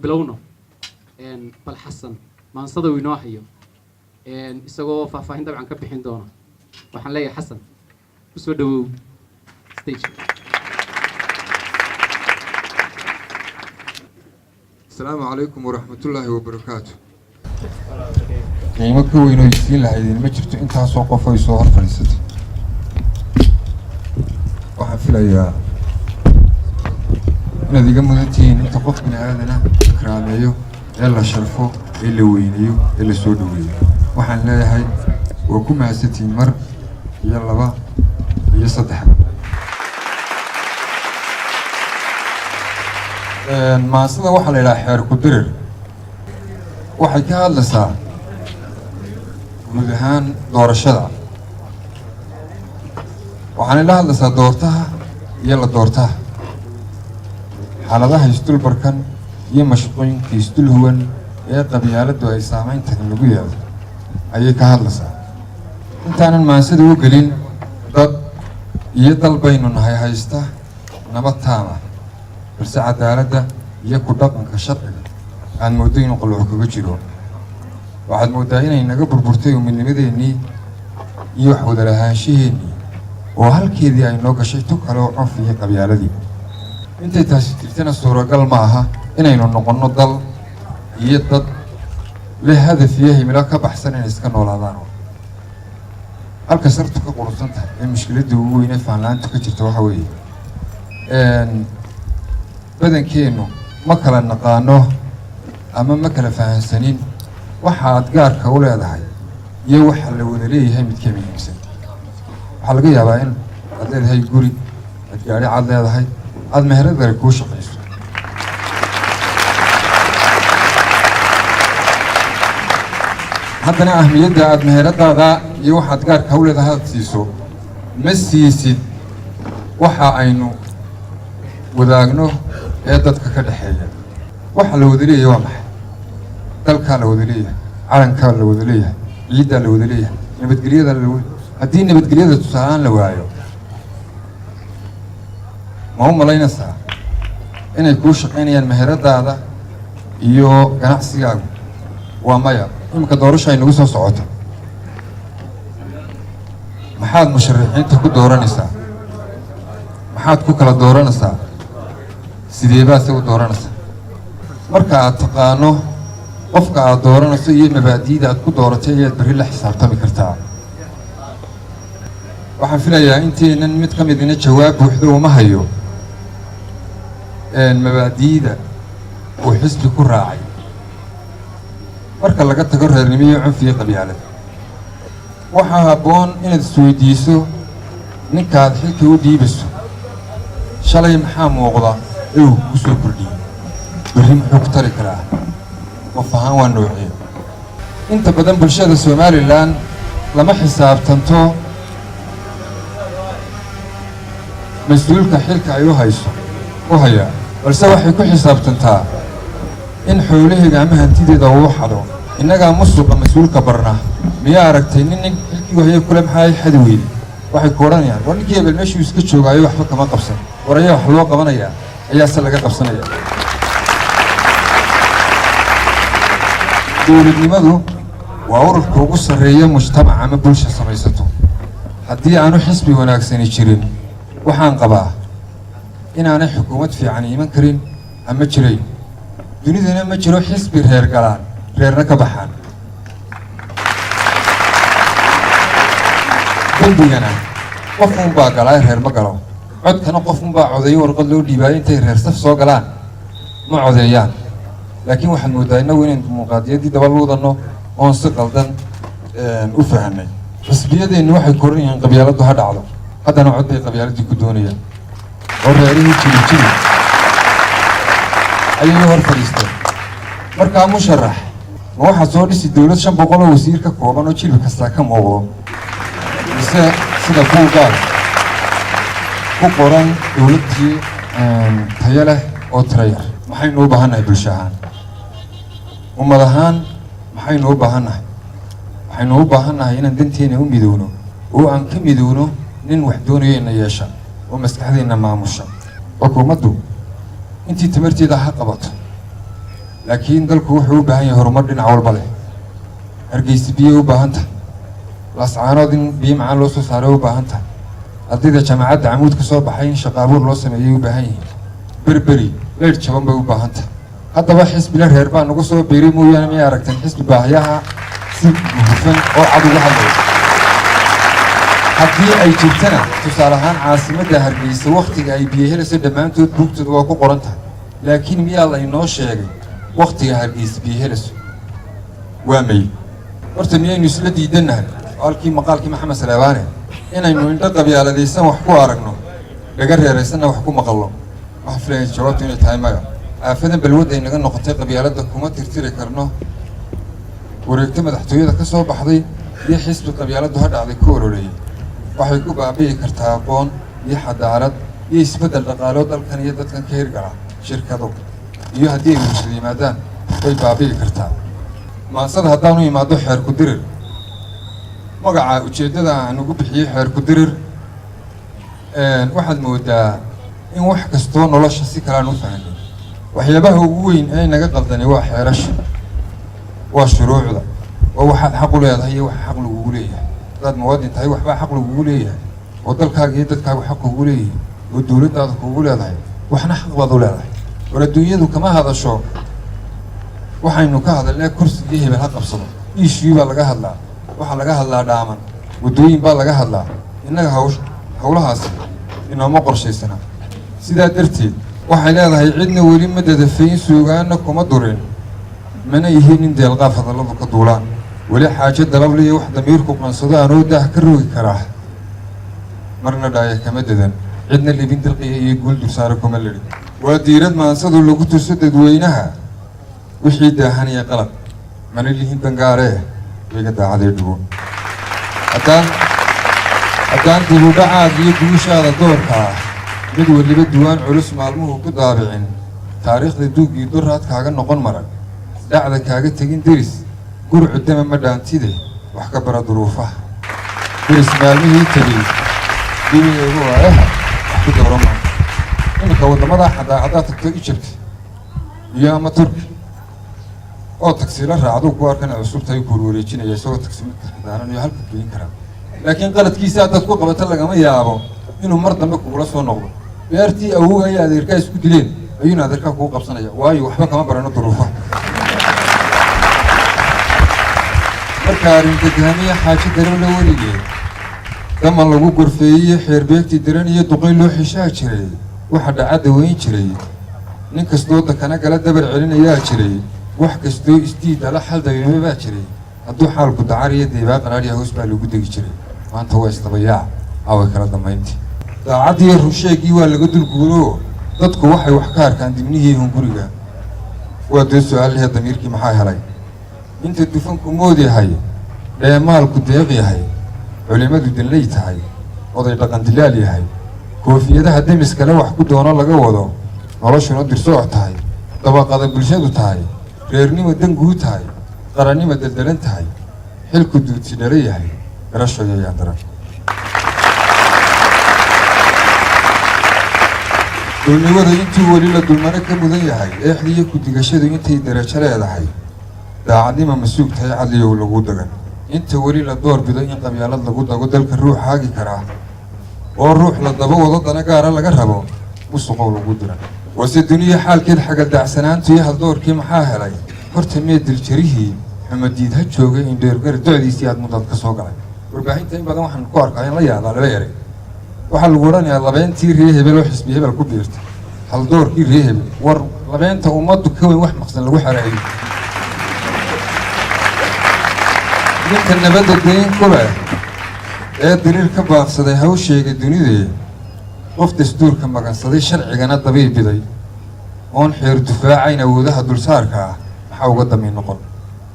bilowno bal xasan maansada uu inoo hayo isagoo faahfaahin dabcan ka bixin doona waxaan leeyahay xasan ku soo dhawow stage. السلام عليكم ورحمة الله وبركاته. قيمة كوينو يسين لهايدين ما جرتو انتا سو قفو يسو هر فريستي waxaan filayaa inaad iga mudantihiin inta qof bini aadana ikraameeyo ee la sharfo ee la weyneeyo ee la soo dhaweeyo waxaan leeyahay waa ku mahadsantiin mar iyo laba iyo saddex maasada waxaa la yidhaha xeer ku dirir waxay ka hadlaysaa guud ahaan doorashada waxaana la hadlaysaa doortaha iyo la doortaha xaaladaha isdul barkan iyo mashquulka isdul huwan ee qabyaaladdu ay saamaynta lagu yeelo ayay ka hadlaysaa intaanan maansada u gelin dad iyo dal baynu nahay haysta nabad taama balse cadaaladda iyo ku dhaqanka sharciga aan mooddo inuu qalooc kaga jiro waxaad mooddaa inay naga burburtay midnimadeennii iyo wax wada lahaanshaheennii oo halkeedii ay noo gashay tu kale oo cunf iyo qabyaaladii intay taasi jirtana suuragal ma aha inaynu noqonno dal iyo dad leh hadaf iyo himilo ka baxsan inay iska noolaadaan halka sartu ka qurusan tahay ee mushkiladda ugu weyn ee faanla-aantu ka jirta waxa weeye badankeennu ma kala naqaano ama ma kala fahansanin waxa aad gaarka u leedahay iyo waxa la wada leeyahay mid ka muhiimsan waxaa laga yaabaa in aad leedahay guri aad gaari cad leedahay aad meherad dare kuu shaqayso haddana ahmiyadda aad meheradaada iyo waxaad gaarka u leedahay aad siiso ma siisid waxa aynu wadaagno ee dadka ka dhexeeya waxa la wada leeyahay waa maxay dalkaa la wada leeyahay calankaa la wada leeyahay ciiddaa la wada leeyahay nabadgelyada haddii nabadgelyada tusaaleaan la waayo ma u malaynaysaa inay kuu shaqaynayaan meheradaada iyo ganacsigaagu waa maya iminka doorasho ay nagu soo socoto maxaad musharaxiinta ku dooranaysaa maxaad ku kala dooranaysaa sidee baad se u dooranaysaa marka aad taqaano qofka aad dooranayso iyo mabaadi'da aad ku dooratay ayaad berri la xisaabtami kartaa waxaan filayaa inteenan mid ka midina jawaab buuxda uma hayo mabaadi'da uu xisbi ku raacay marka laga tago reernimo iyo cunf iyo qabyaalad waxaa habboon inaad isweydiiso ninkaad xilka u dhiibayso shalay maxaa muuqda ee uu ku soo kordhiyey berri muxuu ku tari karaa qof ahaan waa noocee inta badan bulshada somalilan lama xisaabtanto mas-uulka xilka ay u hayaa balse waxay ku xisaabtantaa in xoolaheeda ama hantideeda uu xado innagaa musuqa mas-uulka barna miyaa aragtay nin xilkii haya kule maxaa xadi weyday waxay ku odhanayaan war ninkii hebel meeshuu iska joogaayo waxba kama qabsan war ayaa wax loo qabanayaa ayaase laga qabsanaya dowladnimadu waa ururka ugu sarreeya mujtamac ama bulsha samaysato haddii aanu xisbi wanaagsani jirin waxaan qabaa inaanay xukuumad fiican iman karin ama jirayn dunidana ma jiro xisbi reer galaan reerna ka baxaan dembigana qof unbaa galaa reer ma galo codkana qof unbaa codeeyo warqad loo dhiibaayo intay reer saf soo galaan ma codeeyaan laakiin waxaad mooddaa innagu inaynu dimuqraadiyaddii daba luudanno oon si qaldan u fahanay xisbiyadeennu waxay koran yihiin qabyaaladdu ha dhacdo haddana cod bay qabyaaladii ku doonayaan oo reerihii jiri ayay hor fadhiisteen markaa musharax ma waxaad soo dhisi dowlad 500 oo wasiir ka kooban oo jilib kastaa ka muuqdo mise sida buugaag ku qoran dowladii tayo leh oo tirayar maxaynu u baahannahay bulsho ahaan ummad ahaan maxaynu u baahannahay waxaynu u baahannahay inaan danteena u midowno oo aan ka midowno nin wax doonayo ina yeesha oo maskaxdeena maamusha xukuumaddu intii tamarteeda ha qabato laakiin dalku wuxuu u baahan yahay horumar dhinac walba leh. Hargeysa biyo u baahan tahay, laascaanood in biyo macaan loo soo saaro u baahan tahay, ardayda jaamacadda camuud ka soo baxay in shaqo abuur loo sameeyay u baahan yihiin, berberi leer jaban bay u baahan tahay. haddaba xisbina reer baa nagu soo biiray mooyaane miyay aragteen xisbi baahiyaha si hufan oo cad uga hadlaya? haddii ay jirtana tusaale ahaan caasimadda Hargeysa waqtiga ay biyo helayso dhammaantood buugtooda waa ku qoran tahay, laakiin miyaa la inoo sheegay waqtiga Hargeysa biyo helayso waa may? horta miyaynu isla diidanahay halkii maqaalkii Maxamed Salaabaane inaynu indho qabyaaladaysan wax ku aragno laga reeraysanna wax ku maqallo? wax filayn jawaabtu inay tahay maya. aafadan balwadda ay naga noqotay qabyaaladda kuma tirtiri karno. wareegta madaxtooyada ka soo baxday iyo xisbi qabyaaladdu ha dhacday ku ololeeyay waxay ku baabi'i kartaa aqoon iyo xadaarad iyo isbeddel dhaqaalo dalkan iyo dadkan ka hirgala shirkado, iyo haddii ay bulshada yimaadaan way baabi'i kartaa. maansada haddaanu imaado xeer ku dirir, magaca ujeeddada aan ugu bixiyey xeer ku dirir, waxaad moodaa in wax kastoo nolosha si kale aan u fahanay. waxyaabaha ugu weyn ee naga qaldani waa xeerasha, waa shuruucda, waa waxaad xaq u leedahay iyo waxa xaq lagugu leeyahay. haddaad muwaadin tahay waxbaa xaq lagugu leeyahay oo dalkaaga iyo dadkaaga xaq kugu leeyahay oo dowladdaada kugu leedahay, waxna xaq baad u leedahay. war adduunyadu kama hadasho waxaynu ka hadalnaa kursi iyo hebel ha qabsado, iishii baa laga hadlaa, waxaa laga hadlaa dhaaman, waddooyin baa laga hadlaa. innaga hawlahaasi inooma qorshaysana. sidaa darteed waxay leedahay cidna weli ma dadafayn, suugaanna kuma durin, mana yihiin in deelqaaf hadalladu ka duulaan. weli xaajo dalabliya wax damiirku qansado aanoo daah ka rogi karaa, marna dhaaya kama dadan, cidna libin dalqiya iyo guul dulsaare kuma ledhin. waa diirad maansadu lagu turso dadweynaha wixii daahanaya qalab, mana lihin dangaaree iga daacadee dhugo. haddaan dibudhacaad iyo guushaada doorka ah mid weliba duwaan culus maalmuhu ku daabicin, taariikhda duugii duraad kaaga noqon marag, dhacda kaaga tegin deris gurcu dama ma dhaantide wax ka bara duruufaha. deris maalmihii tegey dimiyeegu waayaha wax ku dawro maa. iminka waddamada haddaad tagto Egypt iyo ama Turki oo tagsila raacdo ku arkana cusubtahay ku wareejinaya isagoo tagsimidka daaranayo halka geyn kara, laakiin qaladkiisa haddaad ku qabato lagama yaabo inuu mar dambe kugula soo noqdo. beertii awowga ay adeerkaa isku dileen ayuuna adeerkaa kugu qabsanaya, waayo waxba kama barano duruufaha. marka arrinta dahamiya xaajo daran la weligeed daman lagu gorfeeyey xeerbeegtii daran iyo duqay loo xishaa jiray, waxa dhacadda weyn jiray, nin kastoo dakana gala dabar celinayaa jiray, wax kastoo isdiidala xal dabiime baa jiray, hadduu xaalku dacar iyo deebaa qaraadhiya hoos baa lagu degi jiray. maanta waa isdabayaa away kala dambayntii. daacaddii rusheegii waa laga dulguuro, dadku waxay wax ka arkaan dibnihii hunguriga. waa dee su-aalahe damiirkii maxaa helay? inta dufanku mood yahay, dheemaalku deeq yahay, culimmadu danley tahay, oday dhaqan dilaal yahay, koofiyadaha demis kale wax ku doono laga wado, noloshuna dirsooc tahay, dabaqada bulshadu tahay, reernimo danguu tahay, qarannimo daldalan tahay, xilku duudsi dhara yahay, garashoyo yaa daran. dulnimada intuu weli la dulmano ka mudan yahay, eexdiiyo ku-digashadu intay darajo leedahay, daacadnima ma suug tahay cadliyow lagu dagan. inta weli la door bido in qabyaalad lagu dago dalka ruux haagi karaa, oo ruux la daba wado dana gaara laga rabo musuqow lagu dira. wase duniya xaalkeed xagaldaacsanaantu iyo haldoorkii maxaa helay? horta mee diljarihii xumadiid ha joogay in dheergari docdiisii aad mudad ka soo galay. warbaahinta in badan waxaan ku arkaa in la yaadaa laba eray. waxaa lagu odhanayaa labeentii ree hebel oo xisbi hebel ku biirtay, haldoorkii ree hebel. war labeenta ummaddu ka weyn wax maqsan lagu xaraayo. ninka nabadda dayn ku leh ee dariir ka baaqsaday ha u sheegay dunidee, qof dastuurka magansaday sharcigana dabiibiday, oon xeer dufaacayn awoodaha dulsaarka ah maxaa uga damiin noqon?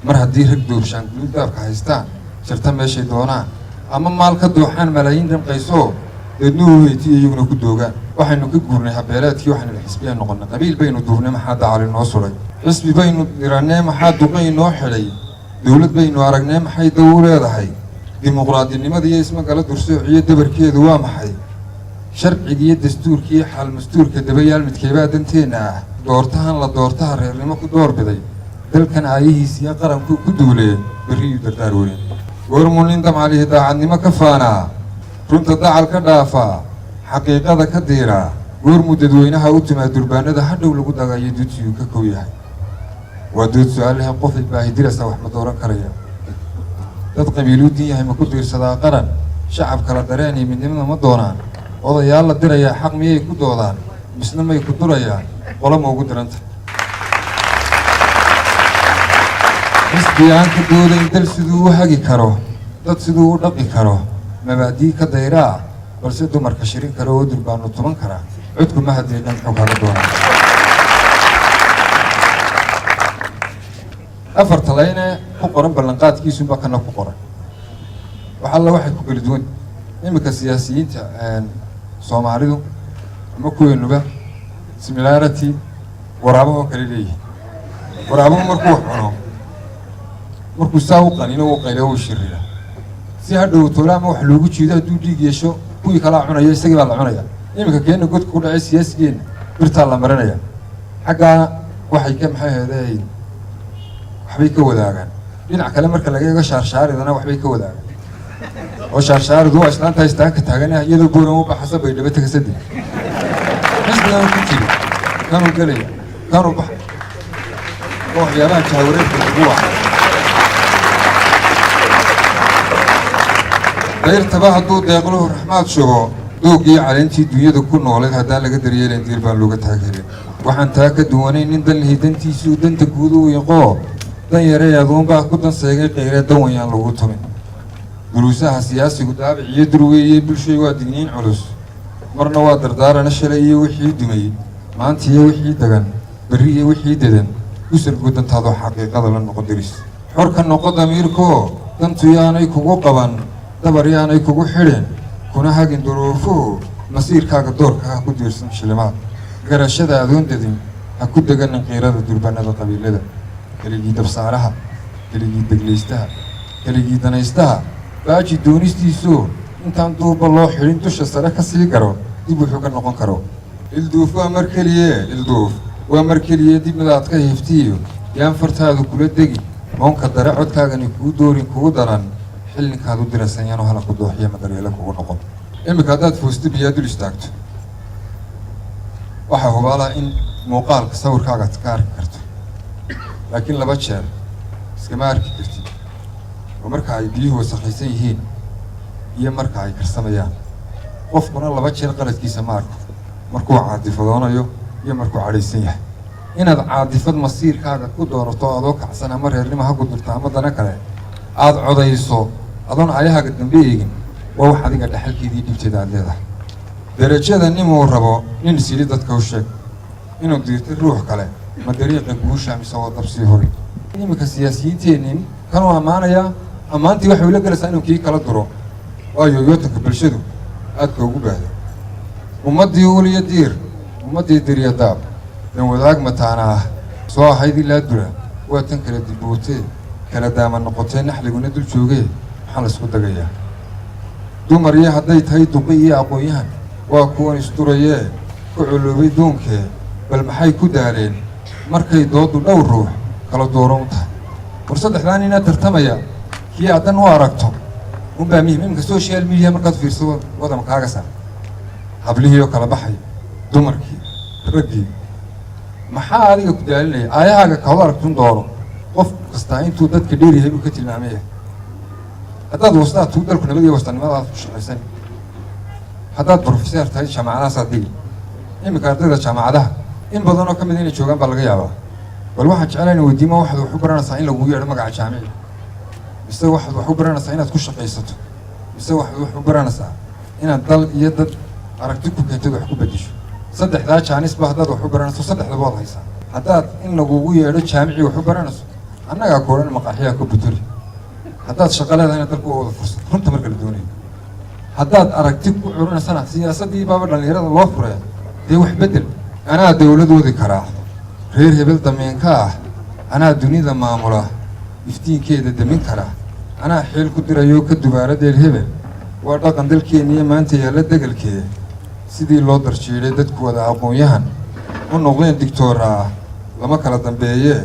mar haddii rag doorshaan guldaabka haystaan jirta meeshay doonaan, ama maal ka dooxaan malaayiin dhamqaysoo deedna uheyti iyaguna ku doogaan. waxaynu ka guurnay habeeleedkii, waxaynu xisbiya noqonnay, qabiil baynu duurnay maxaa dacali noo suray, xisbi baynu dirannay maxaa duqay noo xidhay, dowlad baynu aragnay maxay daw u leedahay, dimuqraadinimada iyo ismagala dursoociyo dabarkeedu waa maxay? sharcigiiyo dastuurkiiyo xaal mastuurka dabayaal midkeebaa danteenna ah doortahan la doortaha reernimo ku doorbiday dalkan aayihiisiyo qarankuu ku duulee berriyuu dardaar weyn goormuu nin damcalihi daacadnimo ka faanaa runta dacal ka dhaafaa xaqiiqada ka diiraa goormuu dadweynaha u timaa durbaanada hadhow lagu dagayo duudsiyuu ka kow yahay waa dood su-aalaha qofay baahidirasa wax ma dooran karaya dad qabiiluu din yahay ma ku diirsadaa qaran shacab kala dareen iyo midnimada ma doonaan odayaal la dirayaa xaq miyay ku doodaan misna may ku durayaan qolo ma ugu diranta xisbi aan ka doodayn dal siduu u hagi karo dad siduu u dhaqi karo mabaadii ka dayraa balse dumarka shirin karo oo durbaanu tuman karaa codku ma haddii dhan xog haga doonaa afarta layne ku qoran ballanqaadkiisuba kana ku qoran wax alla waxay ku kala duwan iminka siyaasiyiinta soomaalidu ama kuweenuba similarity waraabahoo kale leeyihin waraabahu markuu cuno markuu saa u qanino uu qaylo uu shirira si hadhow tola ama wax loogu jiido hadduu dhiig yeesho kuwii kalaa cunaya isagii baa la cunaya iminka keenna godka ku dhacay siyaasigeenna birtaa la marinaya xaggaa waxay ka maxay ahayd waxbay ka wadaagaan dhinac kale marka laga eego shaarshaaridana waxbay ka wadaagaan oo shaarshaarid waa islaanta istaanka taaganah iyadoo booran u baxasa bay dhaba tagasade xisbigan ku jiri kanuu gelaya kanuu bax oo waxyaabaha jahwareedka ugu waca dayrtaba hadduu deeqluhu raxmaad shubo doogii caleentii dunyada ku nooleed haddaan laga daryeelayn diir baan looga taageerin waxaan taa ka duwanayn nin dan lihi dantiisuu danta guud u wiiqoo dan yaree aduunbaa ku dan seegay qayree dan wayaan lagu tumin duruusaha siyaasigu daabic iyo durweeye bulshay waa digniin culus marna waa dardaarana shalay iyo wixii dumay maanta iyo wixii dagan berri iyo wixii dedan usargu dantaadoo xaqiiqada la noqo diris xorka noqo damiirkoo dantu yaanay kugu qaban dabar yaanay kugu xidhin kuna hagin duruufuhu masiirkaaga doorka ha ku diirsan shilimaad garashada adoon dadin ha ku deganin qiirada durbanada qabiilada keligii dabsaaraha keligii deglaystaha keligii danaystaha baaji doonistiisoo intaan duuba loo xidhin dusha sare ka sii garo dib wuxuu ka noqon karo ilduuf waa mar keliye ilduuf waa mar keliye dib midaad ka hiftiyo yaan fartaadu kula degi moonka dare codkaagani kuu doorin kugu daran xillinkaad u dirasan yaanu hala ku dooxiya madaryeele kugu noqon iminka haddaad foosta biyaa dul istaagto waxaa hubaalaa in muuqaalka sawirkaaga ka arki karto laakiin laba jeer iskama arki kartid oo marka ay biyuhu wasakhaysan yihiin iyo marka ay karsamayaan qofkuna laba jeer qaladkiisa ma arko markuu caadifadoonayo iyo markuu cadhaysan yahay inaad caadifad masiirkaaga ku doorato adoo kacsan ama reernimo ha gudurto ama dana kale aada codayso adoon ayahaaga dambe eegin waa wax adiga dhexalkeedii dhibteeda aad leedahay derajada ninuu rabo nin sili dadka u sheeg inuu diirtay ruux kale ma dariiqa guusha mise waa dabsii hori iminka siyaasiyiinteennin kanuu ammaanayaa ammaantii waxay ula gelaysaa inuu kii kala duro waayo yootanka bulshadu aadka ugu baahda ummaddii uliyo diir ummaddii diriya daab dan wadaag mataana ah soo ahayd ilaa dura waa tan kala dibootee kala daama noqotee naxliguna dul joogee maxaa la isku dagayaa dumar iyo hadday tahay duqi iyo aqoon-yahan waa kuwan isdurayee ku coloobay doonkee bal maxay ku daaleen markay dooddu dhowr ruux kala dooran tahay war saddexdaan inaad tartamaya kii addan u aragto unbaa muhim iminka social media markaad fiirso waddankaaga saar hablihii oo kala baxay dumarkii raggii maxaa adiga ku daalinaya aayahaaga kawada aragtun doono qof kastaa intuu dadka dheer yahay buu ka tilmaamaya haddaad wastaa tuu dalku nabad iyo wastanimadaad ku shaqaysan haddaad profeseer tahay jaamacadahaasaad dhigi iminka ardayda jaamacadaha in badan oo ka mid inay joogaan baa laga yaabaa bal waxaan jeclayna weydiima waxaad wax u baranaysaa in lagugu yeedho magaca jaamici mise waxaad wax u baranaysaa inaad ku shaqaysato mise waxaad wax u baranaysaa inaad dal iyo dad aragti ku keentad wax ku bedisho saddexdaa jaanisba haddaad wax u baranayso saddexdaba waad haysaa haddaad in lagugu yeedho jaamici wax u baranayso annagaa kooran maqaaxiyaa ka buturi haddaad shaqo leedahayna dalku waa wada fursad runta marka la doonayo haddaad aragti ku curinaysana siyaasaddii baaba dhallinyarada loo furaya dee wax beddel anaa dawladoodii karaa reer hebel dameenka ah anaa dunida maamula iftiinkeeda damin kara anaa xeel ku dirayoo ka dubaara deel hebel waa dhaqan dalkeenniiyo maanta yaalla degelkee sidii loo darjiiday dadku wada aqoon-yahan u noqdeen digtoora ah lama kala dambeeye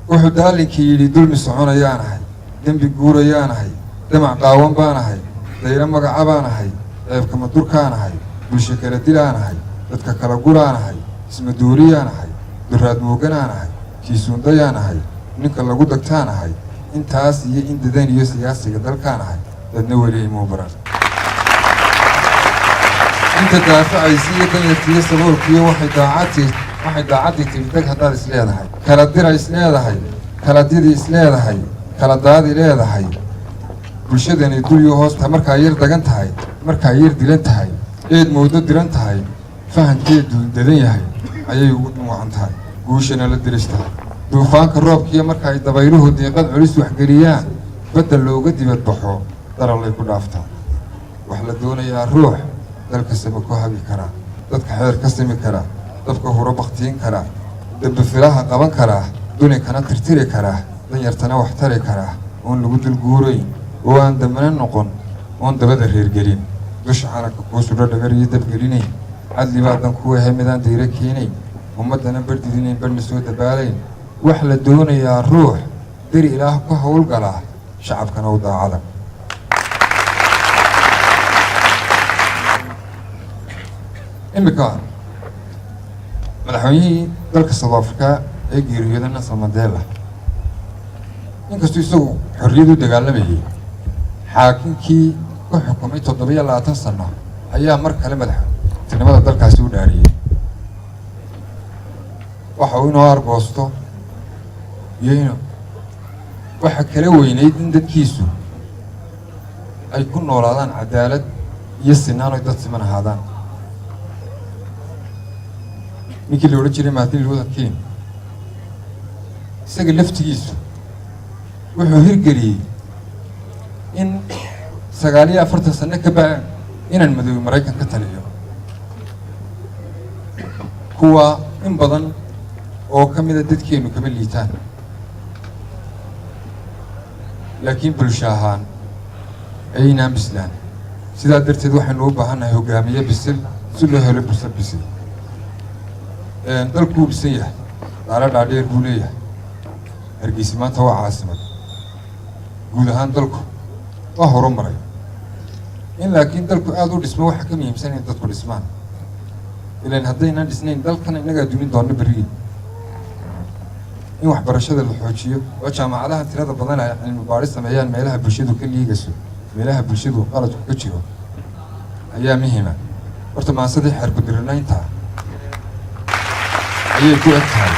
wuxuu daalinkii yidhi dulmi soconayaan ahay dembi guurayaan ahay damac qaawan baan ahay dayro magaca baan ahay ceebkama durkaan ahay bulsho kala dilaan ahay dadka kala guraan ahay ismaduuriyaan ahay duraad mooganaan ahay kiisuundayaan ahay ninka lagu dagtaan ahay intaas iyo in dadan iyo siyaasiga dalkaan ahay dadna weli imuu baran inta daafacaysa iyo danyartiiyo saboolkiiyo waxay daacaddii tigdag haddaad is leedahay kala dira is leedahay kala didi is leedahay kala daadi leedahay bulshadani dulyo hoosta markaa yar dagan tahay markaa yar dilan tahay eed moodo diran tahay fahankeedu dadan yahay ayay ugu dhumucan tahay guushana la dirishtahay duufaanka roobkiiyo marka ay dabayluhu diiqad culis waxgeliyaan badda looga dibad baxo darallay ku dhaaftaa wax la doonayaa ruux dalka sama ku hagi karaa dadka xeer ka simi karaa dabka huro baktiin karaa dembi filaha qaban karaa dulinkana tirtiri karaa danyartana wax tari karaa oon lagu dulguurayn oo aan dambana noqon oon dabada reergelin dusha calanka kuu sudho dhagar iyo dabgelinayn cadli baa dan ku wahay midaan dayro keenayn ummaddana bardidinayn barhna soo dabaalayn wax la doonayaa ruux deri ilaah ku howlgalaa shacabkana u daacada imika madaxweynihii dalka South Africa ee geeriyooday Nelson Mandela inkastoo isagu xorriyad u dagaalamayay xaakinkii ku xukumay 27 sano ayaa mar kale madaxtinimada dalkaasi u dhaariyay waxa uu inoo argoosto iyo waxa kala weynayd in dadkiisu ay ku noolaadaan cadaalad iyo sinaan ay dad siman ahaadaan ninkii la odhan jiray Martin Luther King isaga laftigiisu wuxuu hirgeliyey in 49 sano ka bacdi inaan madoobe Maraykan ka taliyo kuwa in badan oo ka mid ah dadkeenu kama liitaan laakiin bulsho ahaan ayna mislaan sidaa darteed waxaynu u baahannahay hogaamiye bisil si loo helo bulsho bisil dalku bisan yahay daala dhaadheer buu leeyahay Hargeysa maanta waa caasimad guud ahaan dalku waa horumaray in laakiin dalku aad u dhismo waxa ka muhiimsan in dadku dhismaan ilaan haddaynan dhisnayn dalkan inaga dumin doona bariid in waxbarashada la xoojiyo oo jaamacadaha tirada badan ay cilmi baaris sameeyaan meelaha bulshadu ka liigaso meelaha bulshadu qaladku ka jiro ayaa muhiima horta maasadii xeer ku dirinaynta ayay ku egtahay